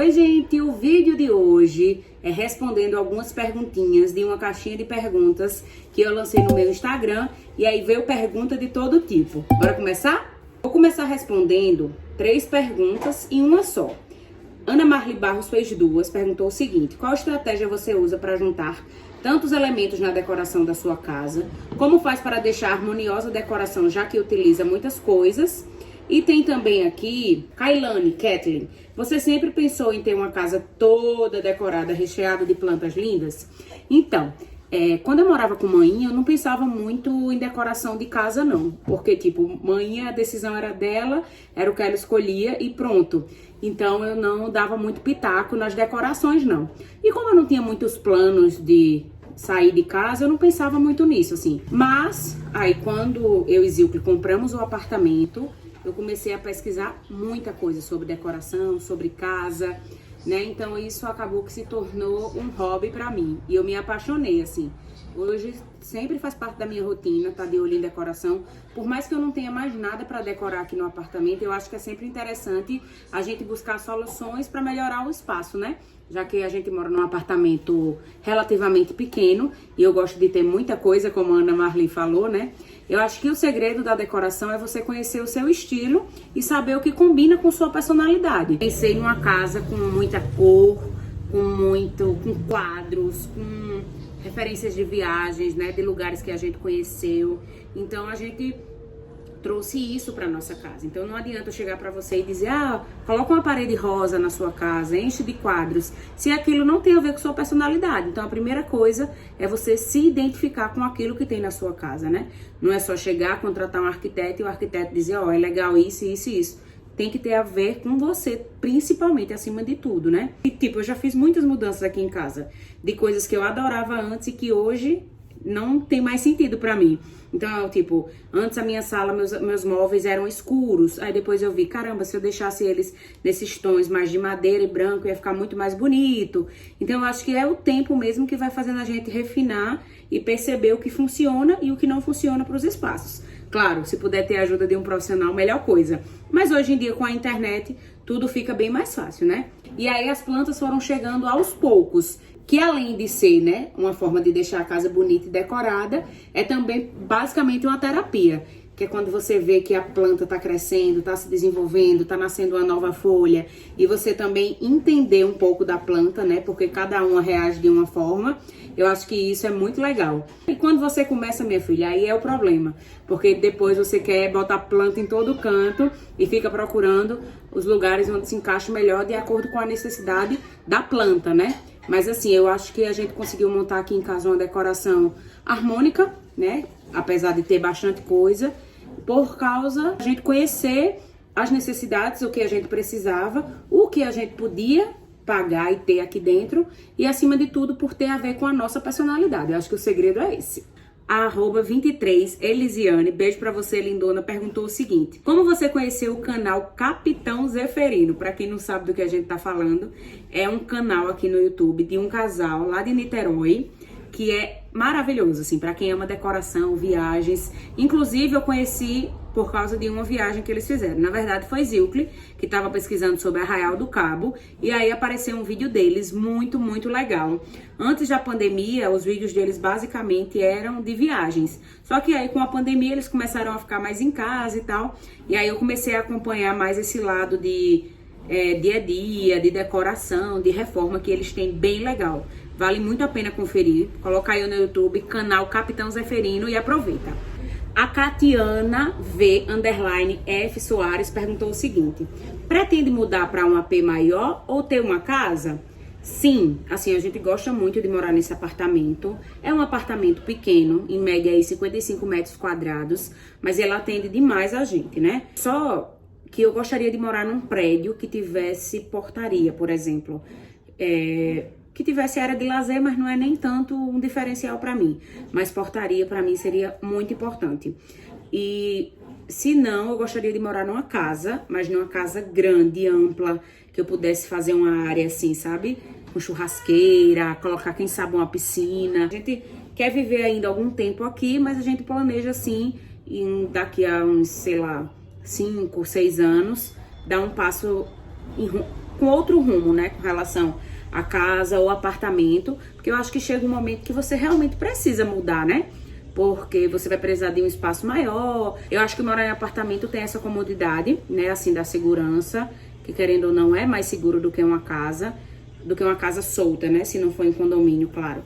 Oi, gente, o vídeo de hoje é respondendo algumas perguntinhas de uma caixinha de perguntas que eu lancei no meu Instagram e aí veio pergunta de todo tipo. Bora começar? Vou começar respondendo 3 perguntas em uma só. Ana Marli Barros fez 2, perguntou o seguinte: qual estratégia você usa para juntar tantos elementos na decoração da sua casa? Como faz para deixar harmoniosa a decoração, já que utiliza muitas coisas? E tem também aqui, Kathleen, você sempre pensou em ter uma casa toda decorada, recheada de plantas lindas? Então, quando eu morava com mãe, eu não pensava muito em decoração de casa, não. Porque, mãe, a decisão era dela, era o que ela escolhia e pronto. Então, eu não dava muito pitaco nas decorações, não. E como eu não tinha muitos planos de sair de casa, eu não pensava muito nisso, assim. Mas, aí quando eu e Zilkle compramos o apartamento, eu comecei a pesquisar muita coisa sobre decoração, sobre casa, né? Então isso acabou que se tornou um hobby pra mim. E eu me apaixonei, assim. Hoje sempre faz parte da minha rotina, tá de olho em decoração. Por mais que eu não tenha mais nada pra decorar aqui no apartamento, eu acho que é sempre interessante a gente buscar soluções pra melhorar o espaço, né? Já que a gente mora num apartamento relativamente pequeno e eu gosto de ter muita coisa, como a Ana Marli falou, né? Eu acho que o segredo da decoração é você conhecer o seu estilo e saber o que combina com sua personalidade. Pensei em uma casa com muita cor, com quadros, com referências de viagens, né? De lugares que a gente conheceu. Então a gente trouxe isso para nossa casa. Então não adianta eu chegar para você e dizer: coloca uma parede rosa na sua casa, enche de quadros, se aquilo não tem a ver com sua personalidade. Então a primeira coisa é você se identificar com aquilo que tem na sua casa, né? Não é só chegar, contratar um arquiteto e o arquiteto dizer: é legal isso, isso e isso. Tem que ter a ver com você, principalmente, acima de tudo, né? E eu já fiz muitas mudanças aqui em casa, de coisas que eu adorava antes e que hoje não tem mais sentido pra mim. Então, antes a minha sala, meus móveis eram escuros. Aí depois eu vi, caramba, se eu deixasse eles nesses tons mais de madeira e branco, ia ficar muito mais bonito. Então, eu acho que é o tempo mesmo que vai fazendo a gente refinar e perceber o que funciona e o que não funciona pros espaços. Claro, se puder ter a ajuda de um profissional, melhor coisa. Mas hoje em dia, com a internet, tudo fica bem mais fácil, né? E aí as plantas foram chegando aos poucos, que além de ser, né, uma forma de deixar a casa bonita e decorada, é também basicamente uma terapia. Que é quando você vê que a planta tá crescendo, tá se desenvolvendo, tá nascendo uma nova folha, e você também entender um pouco da planta, né, porque cada uma reage de uma forma. Eu acho que isso é muito legal. E quando você começa, minha filha, aí é o problema. Porque depois você quer botar planta em todo canto e fica procurando os lugares onde se encaixa melhor de acordo com a necessidade da planta, né? Mas assim, eu acho que a gente conseguiu montar aqui em casa uma decoração harmônica, né? Apesar de ter bastante coisa, por causa a gente conhecer as necessidades, o que a gente precisava, o que a gente podia pagar e ter aqui dentro, e acima de tudo por ter a ver com a nossa personalidade. Eu acho que o segredo é esse. A @23 Elisiane, beijo pra você, lindona, perguntou o seguinte: como você conheceu o canal Capitão Zeferino? Pra quem não sabe do que a gente tá falando, é um canal aqui no YouTube de um casal lá de Niterói, que é maravilhoso, assim, pra quem ama decoração, viagens. Inclusive, eu conheci por causa de uma viagem que eles fizeram. Na verdade, foi Zilkle, que tava pesquisando sobre Arraial do Cabo, e aí apareceu um vídeo deles muito, muito legal. Antes da pandemia, os vídeos deles basicamente eram de viagens. Só que aí, com a pandemia, eles começaram a ficar mais em casa e tal, e aí eu comecei a acompanhar mais esse lado de dia a dia, de decoração, de reforma, que eles têm bem legal. Vale muito a pena conferir. Coloca aí no YouTube, canal Capitão Zeferino, e aproveita. A Catiana V_F Soares perguntou o seguinte: pretende mudar para um AP maior ou ter uma casa? Sim, assim, a gente gosta muito de morar nesse apartamento. É um apartamento pequeno, em média aí 55 metros quadrados, mas ele atende demais a gente, né? Só que eu gostaria de morar num prédio que tivesse portaria, por exemplo. Que tivesse área de lazer, mas não é nem tanto um diferencial para mim. Mas portaria para mim seria muito importante. E se não, eu gostaria de morar numa casa, mas numa casa grande, ampla, que eu pudesse fazer uma área assim, sabe? Com churrasqueira, colocar, quem sabe, uma piscina. A gente quer viver ainda algum tempo aqui, mas a gente planeja assim, daqui a uns, sei lá, 5, 6 anos, dar um passo com outro rumo, né, com relação à casa ou apartamento, porque eu acho que chega um momento que você realmente precisa mudar, né? Porque você vai precisar de um espaço maior. Eu acho que morar em apartamento tem essa comodidade, né, assim, da segurança, que querendo ou não é mais seguro do que uma casa solta, né, se não for em condomínio, claro.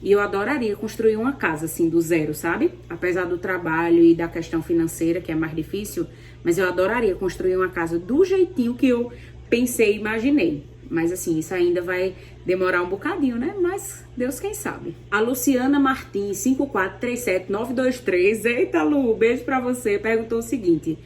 E eu adoraria construir uma casa, assim, do zero, sabe? Apesar do trabalho e da questão financeira, que é mais difícil, mas eu adoraria construir uma casa do jeitinho que eu pensei e imaginei. Mas assim, isso ainda vai demorar um bocadinho, né? Mas Deus quem sabe. A Luciana Martins, 5437923. Eita, Lu, beijo pra você. Perguntou o seguinte.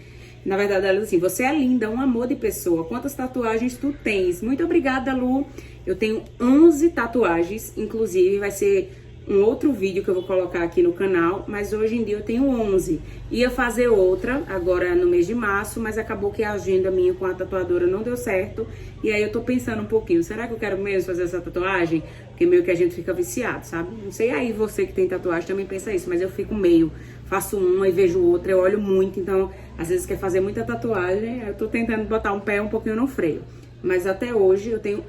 Na verdade, ela diz assim, você é linda, um amor de pessoa. Quantas tatuagens tu tens? Muito obrigada, Lu. Eu tenho 11 tatuagens. Inclusive, vai ser um outro vídeo que eu vou colocar aqui no canal, mas hoje em dia eu tenho 11. Ia fazer outra agora no mês de março, mas acabou que a agenda minha com a tatuadora não deu certo. E aí eu tô pensando um pouquinho, será que eu quero mesmo fazer essa tatuagem? Porque meio que a gente fica viciado, sabe? Não sei aí você que tem tatuagem também pensa isso, mas eu fico meio, faço uma e vejo outra, eu olho muito, então às vezes quer fazer muita tatuagem, eu tô tentando botar um pé um pouquinho no freio. Mas até hoje eu tenho,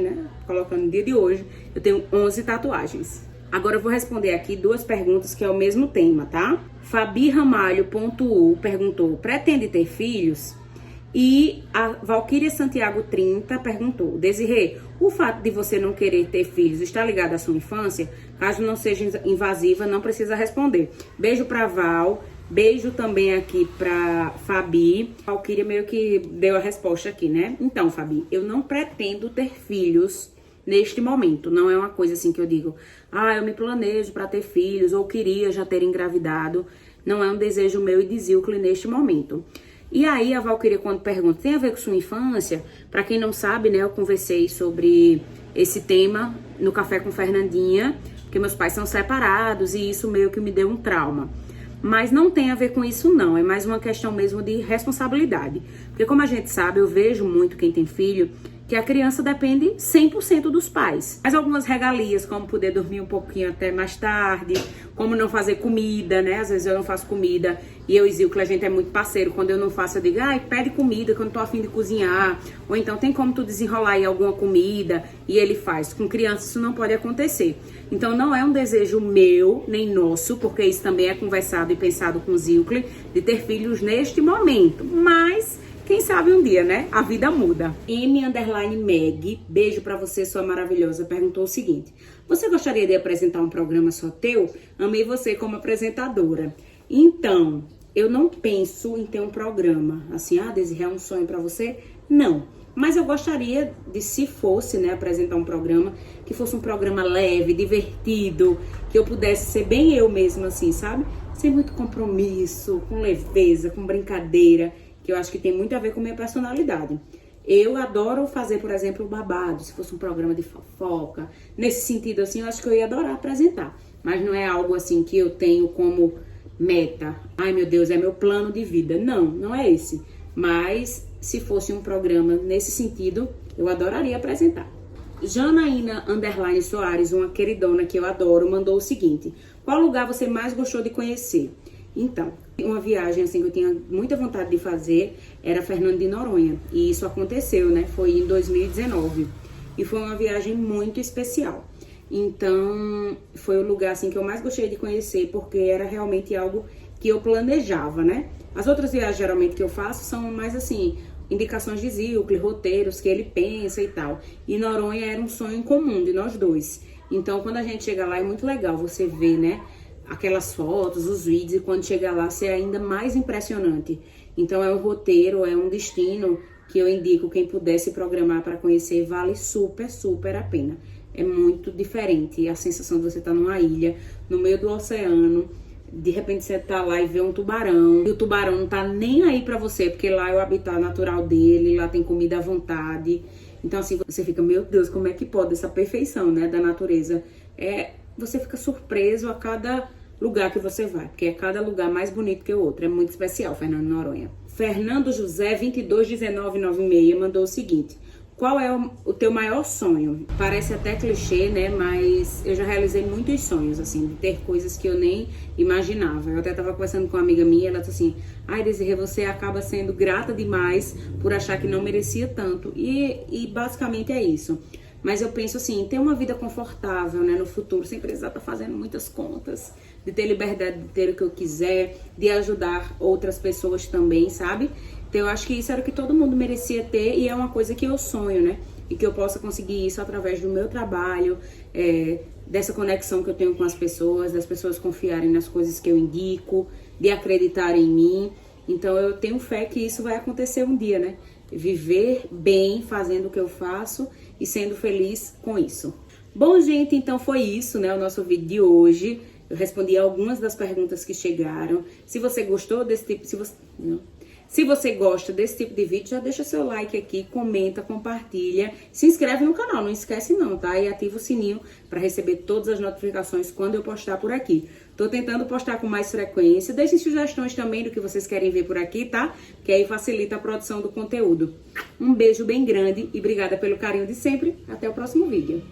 né, colocando no dia de hoje, eu tenho 11 tatuagens. Agora eu vou responder aqui duas perguntas que é o mesmo tema, tá? Fabi Ramalho.u perguntou, pretende ter filhos? E a Valquíria Santiago 30 perguntou, Desirê, o fato de você não querer ter filhos está ligado à sua infância? Caso não seja invasiva, não precisa responder. Beijo pra Val, beijo também aqui pra Fabi. Valquíria meio que deu a resposta aqui, né? Então, Fabi, eu não pretendo ter filhos neste momento. Não é uma coisa assim que eu digo, eu me planejo para ter filhos ou queria já ter engravidado. Não é um desejo meu e de Zilcle neste momento. E aí a Valquíria, quando pergunta, tem a ver com sua infância? Para quem não sabe, né, eu conversei sobre esse tema no Café com Fernandinha, porque meus pais são separados e isso meio que me deu um trauma. Mas não tem a ver com isso não, é mais uma questão mesmo de responsabilidade. Porque como a gente sabe, eu vejo muito quem tem filho, que a criança depende 100% dos pais. Mas algumas regalias, como poder dormir um pouquinho até mais tarde, como não fazer comida, né? Às vezes eu não faço comida e eu e Zilcle, a gente é muito parceiro. Quando eu não faço, eu digo, pede comida, que eu não tô afim de cozinhar. Ou então tem como tu desenrolar aí alguma comida e ele faz. Com criança isso não pode acontecer. Então não é um desejo meu, nem nosso, porque isso também é conversado e pensado com Zilcle, de ter filhos neste momento. Mas quem sabe um dia, né? A vida muda. M_Meg, beijo pra você, sua maravilhosa, perguntou o seguinte. Você gostaria de apresentar um programa só teu? Amei você como apresentadora. Então, eu não penso em ter um programa. Assim, Desirê, é um sonho pra você? Não. Mas eu gostaria de, se fosse, né, apresentar um programa, que fosse um programa leve, divertido, que eu pudesse ser bem eu mesma, assim, sabe? Sem muito compromisso, com leveza, com brincadeira, que eu acho que tem muito a ver com minha personalidade. Eu adoro fazer, por exemplo, o babado, se fosse um programa de fofoca. Nesse sentido, assim, eu acho que eu ia adorar apresentar. Mas não é algo, assim, que eu tenho como meta. Ai, meu Deus, é meu plano de vida. Não, não é esse. Mas, se fosse um programa nesse sentido, eu adoraria apresentar. Janaína_Soares, uma queridona que eu adoro, mandou o seguinte. Qual lugar você mais gostou de conhecer? Então, uma viagem assim que eu tinha muita vontade de fazer era Fernando de Noronha. E isso aconteceu, né? Foi em 2019. E foi uma viagem muito especial. Então, foi o lugar assim que eu mais gostei de conhecer, porque era realmente algo que eu planejava, né? As outras viagens geralmente que eu faço são mais assim, indicações de Zilcle, roteiros que ele pensa e tal. E Noronha era um sonho em comum de nós dois. Então, quando a gente chega lá é muito legal você ver, né? Aquelas fotos, os vídeos, e quando chegar lá ser ainda mais impressionante. Então é um roteiro, é um destino que eu indico quem puder se programar para conhecer, vale super, super a pena. É muito diferente, a sensação de você estar numa ilha, no meio do oceano, de repente você tá lá e vê um tubarão, e o tubarão não tá nem aí pra você, porque lá é o habitat natural dele, lá tem comida à vontade. Então assim, você fica, meu Deus, como é que pode essa perfeição, né, da natureza? Você fica surpreso a cada lugar que você vai, porque é cada lugar mais bonito que o outro. É muito especial, Fernando de Noronha. Fernando José 221996 mandou o seguinte. Qual é o teu maior sonho? Parece até clichê, né? Mas eu já realizei muitos sonhos, assim, de ter coisas que eu nem imaginava. Eu até tava conversando com uma amiga minha, ela disse assim, ai, Desirê, você acaba sendo grata demais por achar que não merecia tanto. E basicamente é isso. Mas eu penso assim, ter uma vida confortável, né, no futuro, sem precisar estar fazendo muitas contas, de ter liberdade de ter o que eu quiser, de ajudar outras pessoas também, sabe? Então eu acho que isso era o que todo mundo merecia ter e é uma coisa que eu sonho, né? E que eu possa conseguir isso através do meu trabalho, dessa conexão que eu tenho com as pessoas, das pessoas confiarem nas coisas que eu indico, de acreditar em mim. Então eu tenho fé que isso vai acontecer um dia, né? Viver bem fazendo o que eu faço e sendo feliz com isso. Bom, gente, então foi isso, né? O nosso vídeo de hoje. Eu respondi algumas das perguntas que chegaram. Se você gostou desse tipo... Se você gosta desse tipo de vídeo, já deixa seu like aqui, comenta, compartilha, se inscreve no canal, não esquece não, tá? E ativa o sininho para receber todas as notificações quando eu postar por aqui. Tô tentando postar com mais frequência, deixem sugestões também do que vocês querem ver por aqui, tá? Que aí facilita a produção do conteúdo. Um beijo bem grande e obrigada pelo carinho de sempre. Até o próximo vídeo.